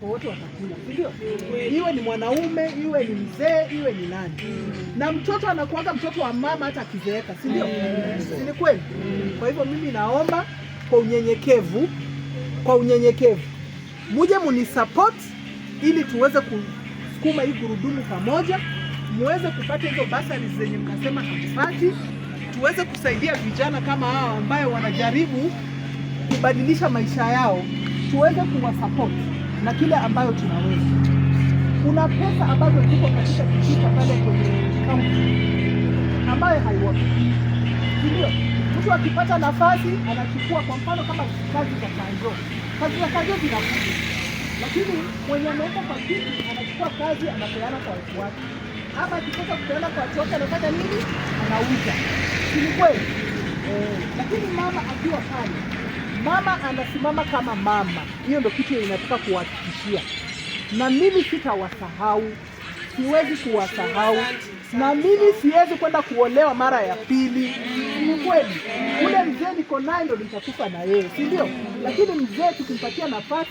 wote watakula, ndio? Iwe ni mwanaume, iwe ni mzee, iwe ni nani. Na mtoto anakuanga mtoto wa mama hata akizeeka, si ndio? Si ni kweli? Kwa hivyo mimi naomba kwa unyenyekevu, muje munisupport ili tuweze kusukuma hii gurudumu pamoja, muweze kupata hizo basari zenye mnasema hamupati, tuweze kusaidia vijana kama hao ambayo wanajaribu kubadilisha maisha yao, tuweze kuwasupport na kile ambayo tunaweza. Kuna pesa ambazo ziko katika kijita pale kwenye kaunti ambayo haiwaki, ndio? Mtu akipata nafasi anachukua, kwa mfano kama kazi za kanjo zinakuja, lakini mwenye ameweka kwa kiti anachukua kazi anapeana kwa watu wake, ama akikosa kupeana kwa watu wake anafanya nini? Anauza. Si ni kweli? Lakini mama akiwa pale, mama anasimama kama mama. Hiyo ndio kitu ninataka kuhakikishia, na mimi sitawasahau, siwezi kuwasahau, na mimi siwezi kwenda kuolewa mara ya pili. Ni kweli, ule mzee niko naye ndo nitakufa na yeye, si ndio? Lakini mzee tukimpatia nafasi